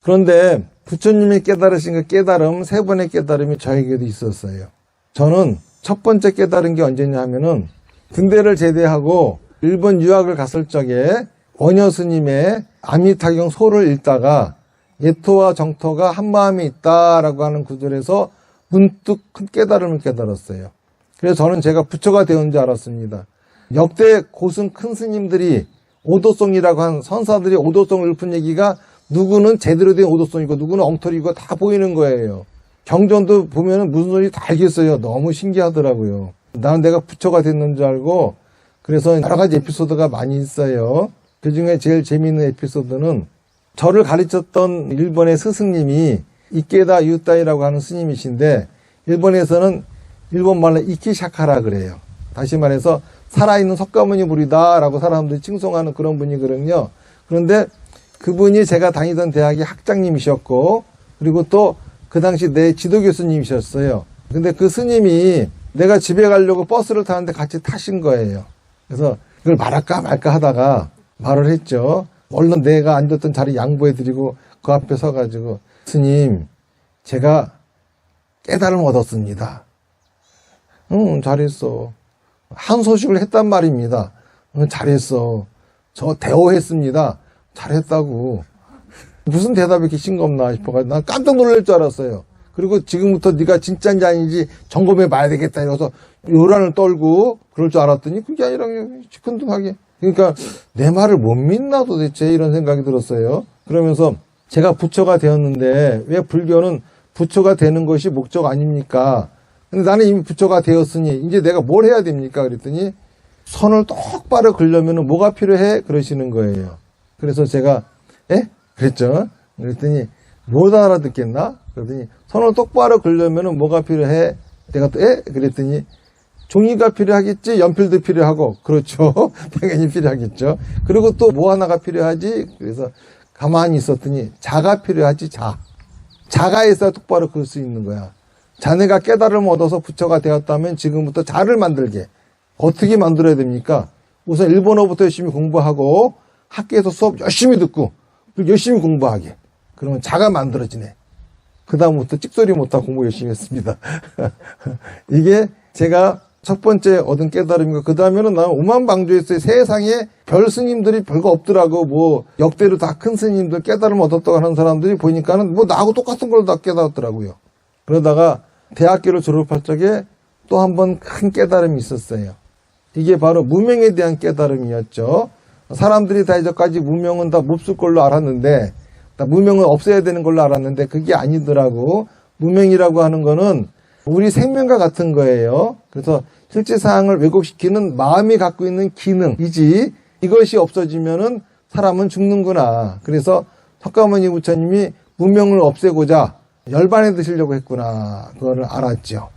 그런데 부처님이 깨달으신 그 깨달음, 세 번의 깨달음이 저에게도 있었어요. 저는 첫 번째 깨달은 게 언제냐 하면은 군대를 제대하고 일본 유학을 갔을 적에 원효 스님의 아미타경 소를 읽다가 예토와 정토가 한마음에 있다라고 하는 구절에서 문득 큰 깨달음을 깨달았어요. 그래서 저는 제가 부처가 되온 줄 알았습니다. 역대 고승 큰 스님들이 오도송이라고 한 선사들이 오도송을 읊은 얘기가 누구는 제대로 된 오도송이고 누구는 엉터리고 다 보이는 거예요. 경전도 보면은 무슨 소리 다 알겠어요. 너무 신기하더라고요. 나는 내가 부처가 됐는 줄 알고 그래서 여러 가지 에피소드가 많이 있어요. 그 중에 제일 재미있는 에피소드는 저를 가르쳤던 일본의 스승님이 이케다 유타이라고 하는 스님이신데 일본에서는 일본말로 이키샤카라 그래요. 다시 말해서 살아있는 석가모니 불이다라고 사람들이 칭송하는 그런 분이거든요. 그런데 그분이 제가 다니던 대학의 학장님이셨고 그리고 또 그 당시 내 지도 교수님이셨어요. 근데 그 스님이 내가 집에 가려고 버스를 타는데 같이 타신 거예요. 그래서 그걸 말할까 말까 하다가 말을 했죠. 얼른 내가 앉았던 자리 양보해드리고 그 앞에 서가지고 스님 제가 깨달음 얻었습니다. 잘했어. 한 소식을 했단 말입니다. 잘했어. 저 대오했습니다. 잘했다고. 무슨 대답이 이렇게 싱겁나 싶어가지고 난 깜짝 놀랄 줄 알았어요. 그리고 지금부터 네가 진짜인지 아닌지 점검해 봐야 되겠다 이러면서 요란을 떨고 그럴 줄 알았더니 그게 아니라 그냥 시큰둥하게. 그러니까 내 말을 못 믿나 도대체 이런 생각이 들었어요. 그러면서 제가 부처가 되었는데 왜 불교는 부처가 되는 것이 목적 아닙니까? 근데 나는 이미 부처가 되었으니 이제 내가 뭘 해야 됩니까? 그랬더니 선을 똑바로 그려면 뭐가 필요해? 그러시는 거예요. 그래서 제가 그랬죠. 그랬더니 못 알아듣겠나? 그랬더니 선을 똑바로 그려면 뭐가 필요해? 내가 또 그랬더니 종이가 필요하겠지, 연필도 필요하고, 그렇죠. 당연히 필요하겠죠. 그리고 또 뭐 하나가 필요하지? 그래서 가만히 있었더니 자가 필요하지, 자. 자가 있어야 똑바로 그릴 수 있는 거야. 자네가 깨달음을 얻어서 부처가 되었다면 지금부터 자를 만들게. 어떻게 만들어야 됩니까? 우선 일본어부터 열심히 공부하고 학교에서 수업 열심히 듣고 열심히 공부하게. 그러면 자가 만들어지네. 그 다음부터 찍소리 못하고 공부 열심히 했습니다. 이게 제가 첫 번째 얻은 깨달음이고 그 다음에는 나는 오만방주했어요. 세상에 별 스님들이 별거 없더라고. 뭐 역대로 다 큰 스님들 깨달음 얻었다고 하는 사람들이 보니까는 뭐 나하고 똑같은 걸 다 깨달았더라고요. 그러다가 대학교를 졸업할 적에 또 한 번 큰 깨달음이 있었어요. 이게 바로 무명에 대한 깨달음이었죠. 사람들이 다 이제까지 무명은 다 몹쓸 걸로 알았는데 다 무명은 없애야 되는 걸로 알았는데 그게 아니더라고. 무명이라고 하는 거는 우리 생명과 같은 거예요. 그래서 실제 사항을 왜곡시키는 마음이 갖고 있는 기능이지 이것이 없어지면은 사람은 죽는구나. 그래서 석가모니 부처님이 무명을 없애고자 열반에 드시려고 했구나. 그거를 알았죠.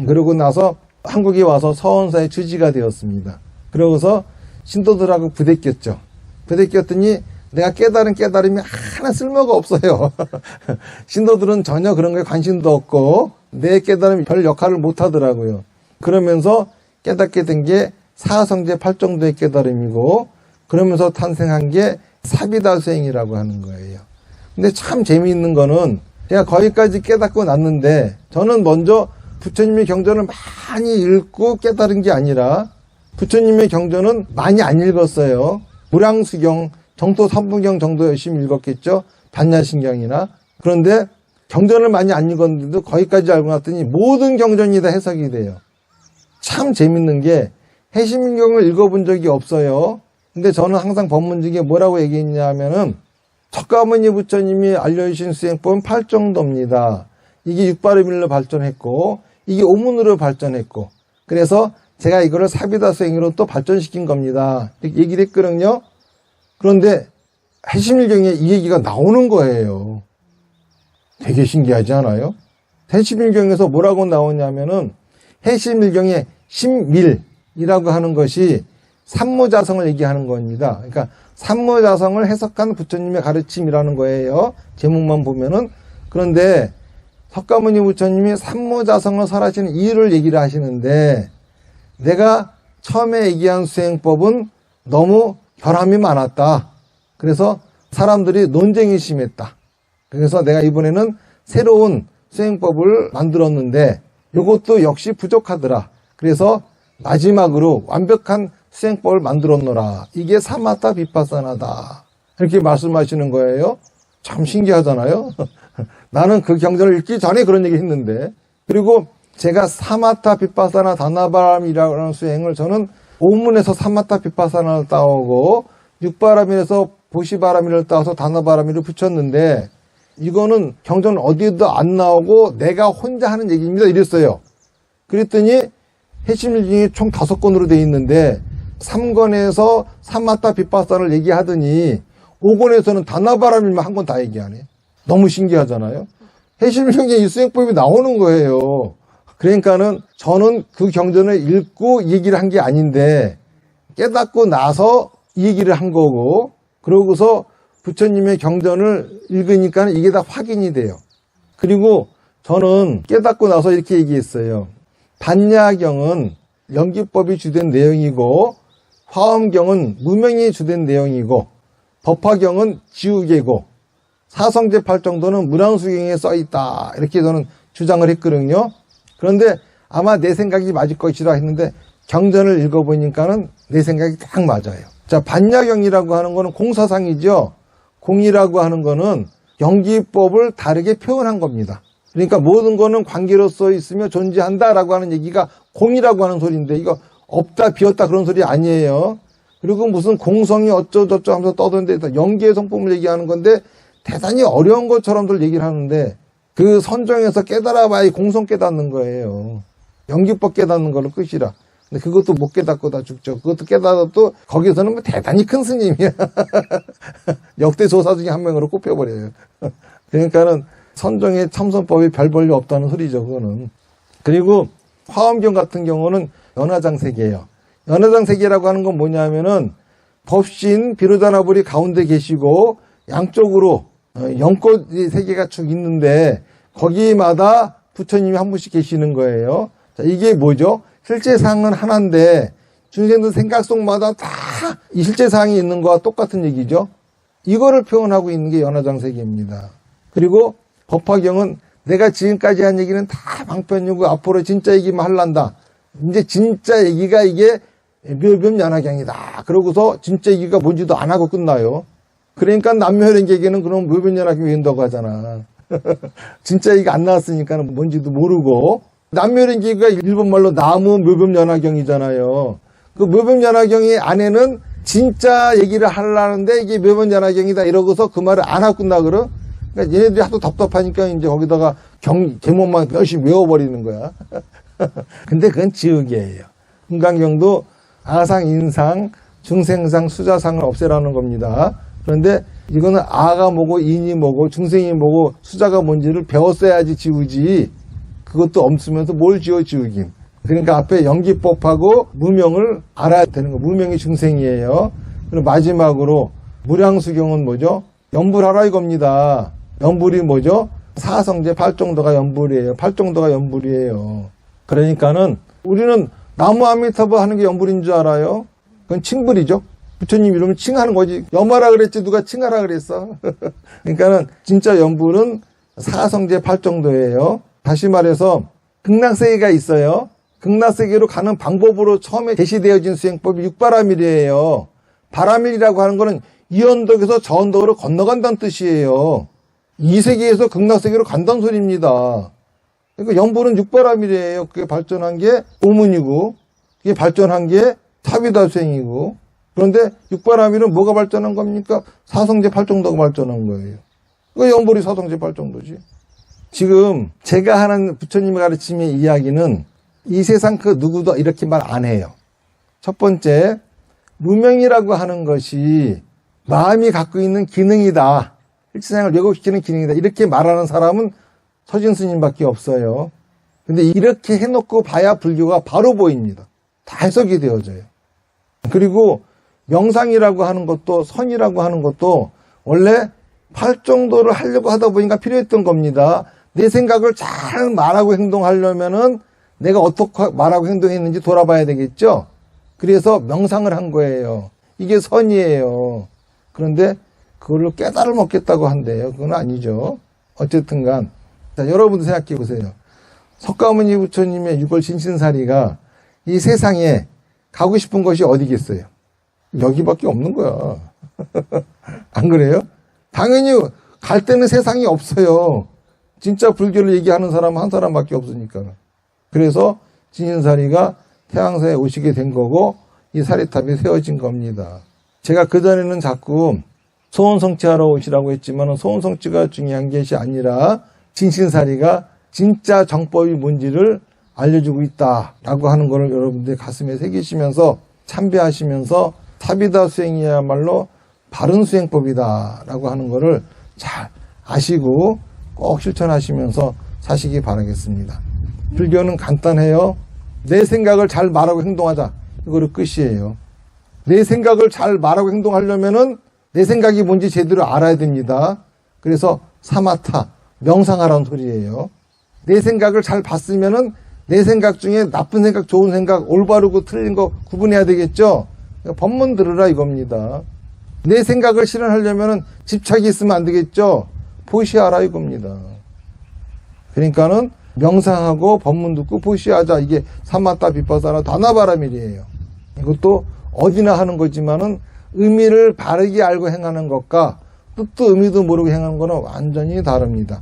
그러고 나서 한국에 와서 서원사의 주지가 되었습니다. 그러고서 신도들하고 부대꼈죠. 부대꼈더니 내가 깨달은 깨달음이 하나 쓸모가 없어요. 신도들은 전혀 그런 거에 관심도 없고 내 깨달음이 별 역할을 못 하더라고요. 그러면서 깨닫게 된 게 사성제 8정도의 깨달음이고 그러면서 탄생한 게 사비다수행이라고 하는 거예요. 근데 참 재미있는 거는 제가 거기까지 깨닫고 났는데 저는 먼저 부처님의 경전을 많이 읽고 깨달은 게 아니라 부처님의 경전은 많이 안 읽었어요. 무량수경, 정토 3부경 정도 열심히 읽었겠죠. 반야신경이나. 그런데 경전을 많이 안 읽었는데도 거기까지 알고 났더니 모든 경전이 다 해석이 돼요. 참 재밌는 게 해심경을 읽어본 적이 없어요. 근데 저는 항상 법문 중에 뭐라고 얘기했냐 하면은 석가모니 부처님이 알려주신 수행법은 8정도입니다. 이게 육바르밀로 발전했고 이게 오문으로 발전했고 그래서 제가 이거를 사비다수행으로 또 발전시킨 겁니다. 이렇게 얘기를 했거든요. 그런데 해심일경에 이 얘기가 나오는 거예요. 되게 신기하지 않아요? 해심일경에서 뭐라고 나오냐면은 해심일경의 심밀이라고 하는 것이 삼무자성을 얘기하는 겁니다. 그러니까 삼무자성을 해석한 부처님의 가르침이라는 거예요. 제목만 보면은. 그런데 석가모니 부처님이 삼무자성을 설하시는 이유를 얘기를 하시는데 내가 처음에 얘기한 수행법은 너무 결함이 많았다. 그래서 사람들이 논쟁이 심했다. 그래서 내가 이번에는 새로운 수행법을 만들었는데 이것도 역시 부족하더라. 그래서 마지막으로 완벽한 수행법을 만들었노라. 이게 사마타 비파사나다. 이렇게 말씀하시는 거예요. 참 신기하잖아요. 나는 그 경전을 읽기 전에 그런 얘기 했는데, 그리고 제가 사마타 비파사나 다나바람이라는 수행을 저는 오문에서 사마타 비파사나를 따오고 육바람일에서 보시바람일을 따서 다나바람일을 붙였는데, 이거는 경전 어디에도 안 나오고 내가 혼자 하는 얘기입니다. 이랬어요. 그랬더니 해심일 중에 총 5권으로 돼 있는데 3권에서 사마타 비파사나를 얘기하더니 5권에서는 다나바람일만 한 권 다 얘기하네. 너무 신기하잖아요. 해심일 중에 이 수행법이 나오는 거예요. 그러니까는 저는 그 경전을 읽고 얘기를 한 게 아닌데 깨닫고 나서 이 얘기를 한 거고, 그러고서 부처님의 경전을 읽으니까 이게 다 확인이 돼요. 그리고 저는 깨닫고 나서 이렇게 얘기했어요. 반야경은 연기법이 주된 내용이고, 화엄경은 무명이 주된 내용이고, 법화경은 지우개고, 사성제 8정도는 무량수경에 써있다. 이렇게 저는 주장을 했거든요. 그런데 아마 내 생각이 맞을 것이라 했는데 경전을 읽어보니까는 내 생각이 딱 맞아요. 자, 반야경이라고 하는 거는 공사상이죠. 공이라고 하는 거는 연기법을 다르게 표현한 겁니다. 그러니까 모든 거는 관계로서 있으며 존재한다라고 하는 얘기가 공이라고 하는 소리인데, 이거 없다 비었다 그런 소리 아니에요. 그리고 무슨 공성이 어쩌저쩌 하면서 떠드는데 연기의 성품을 얘기하는 건데 대단히 어려운 것처럼들 얘기를 하는데, 그 선정에서 깨달아봐야 공성 깨닫는 거예요. 연기법 깨닫는 걸로 끝이라. 근데 그것도 못 깨닫고 다 죽죠. 그것도 깨닫아도 거기서는 뭐 대단히 큰 스님이야. 역대 조사 중에 한 명으로 꼽혀버려요. 그러니까는 선정의 참선법이 별 볼일 없다는 소리죠, 그거는. 그리고 화엄경 같은 경우는 연화장세계예요. 연화장세계라고 하는 건 뭐냐면은 법신 비로자나불이 가운데 계시고 양쪽으로 연꽃 세계가 쭉 있는데 거기마다 부처님이 한 분씩 계시는 거예요. 자, 이게 뭐죠? 실제상은 하나인데 중생들 생각 속마다 다 이 실제상이 있는 거와 똑같은 얘기죠. 이거를 표현하고 있는 게 연화장세계입니다. 그리고 법화경은 내가 지금까지 한 얘기는 다 방편이고 앞으로 진짜 얘기만 할란다. 이제 진짜 얘기가 이게 묘변연화경이다. 그러고서 진짜 얘기가 뭔지도 안 하고 끝나요. 그러니까 남묘혈행계계는 그럼 묘변연화경이 된다고 하잖아. 진짜 얘기가 안 나왔으니까 뭔지도 모르고. 남묘혈행계가 일본말로 나무 묘변연화경이잖아요. 그 묘변연화경이 안에는 진짜 얘기를 하려는데 이게 묘변연화경이다 이러고서 그 말을 안 하고 끝나 그러. 그러니까 얘네들이 하도 답답하니까 이제 거기다가 제목만 열심히 외워버리는 거야. 근데 그건 지우개예요. 금강경도 아상, 인상, 중생상, 수자상을 없애라는 겁니다. 그런데 이거는 아가 뭐고 인이 뭐고 중생이 뭐고 수자가 뭔지를 배웠어야지 지우지. 그것도 없으면서 뭘 지우긴. 그러니까 앞에 연기법하고 무명을 알아야 되는 거. 무명이 중생이에요. 그리고 마지막으로 무량수경은 뭐죠? 연불하라 이겁니다. 연불이 뭐죠? 사성제 8정도가 연불이에요. 8정도가 연불이에요. 그러니까는 우리는 나무 아미타불 하는 게 연불인 줄 알아요? 그건 칭불이죠. 부처님 이러면 칭하는 거지. 염하라 그랬지 누가 칭하라 그랬어. 그러니까는 진짜 연불은 사성제 8정도예요. 다시 말해서 극락세계가 있어요. 극락세계로 가는 방법으로 처음에 제시되어진 수행법이 육바라밀이에요. 바라밀이라고 하는 거는 이 언덕에서 저 언덕으로 건너간다는 뜻이에요. 이 세계에서 극락세계로 간다는 소리입니다. 그러니까 연불은 육바라밀이에요. 그게 발전한 게 오문이고, 그게 발전한 게 사비다 수행이고. 그런데 육바라밀은 뭐가 발전한 겁니까? 사성제 8정도가 발전한 거예요. 그 연불이 사성제 8정도지. 지금 제가 하는 부처님의 가르침의 이야기는 이 세상 그 누구도 이렇게 말 안 해요. 첫 번째, 무명이라고 하는 것이 마음이 갖고 있는 기능이다. 일체상을 왜곡시키는 기능이다. 이렇게 말하는 사람은 서진 스님밖에 없어요. 근데 이렇게 해놓고 봐야 불교가 바로 보입니다. 다 해석이 되어져요. 그리고 명상이라고 하는 것도 선이라고 하는 것도 원래 8정도를 하려고 하다 보니까 필요했던 겁니다. 내 생각을 잘 말하고 행동하려면은 내가 어떻게 말하고 행동했는지 돌아봐야 되겠죠. 그래서 명상을 한 거예요. 이게 선이에요. 그런데 그거를 깨달을 먹겠다고 한대요. 그건 아니죠. 어쨌든 간. 자, 여러분도 생각해 보세요. 석가모니 부처님의 유골 진신사리가 이 세상에 가고 싶은 것이 어디겠어요? 여기밖에 없는 거야. 안 그래요? 당연히 갈 데는 세상이 없어요. 진짜 불교를 얘기하는 사람은 한 사람밖에 없으니까. 그래서 진신사리가 태양사에 오시게 된 거고 이 사리탑이 세워진 겁니다. 제가 그전에는 자꾸 소원성취하러 오시라고 했지만 소원성취가 중요한 것이 아니라 진신사리가 진짜 정법이 뭔지를 알려주고 있다라고 하는 것을 여러분들 가슴에 새기시면서 참배하시면서 사비다 수행이야말로 바른 수행법이다라고 하는 것을 잘 아시고 꼭 실천하시면서 사시기 바라겠습니다. 불교는 간단해요. 내 생각을 잘 말하고 행동하자. 이거를 끝이에요. 내 생각을 잘 말하고 행동하려면은 내 생각이 뭔지 제대로 알아야 됩니다. 그래서 사마타, 명상하라는 소리예요. 내 생각을 잘 봤으면은 내 생각 중에 나쁜 생각, 좋은 생각, 올바르고 틀린 거 구분해야 되겠죠? 법문 들으라 이겁니다. 내 생각을 실현하려면은 집착이 있으면 안 되겠죠? 보시하라 이겁니다. 그러니까는 명상하고 법문 듣고 보시하자. 이게 사마타 비파사나 다나바라밀이에요. 이것도 어디나 하는 거지만은 의미를 바르게 알고 행하는 것과 뜻도 의미도 모르고 행하는 거는 완전히 다릅니다.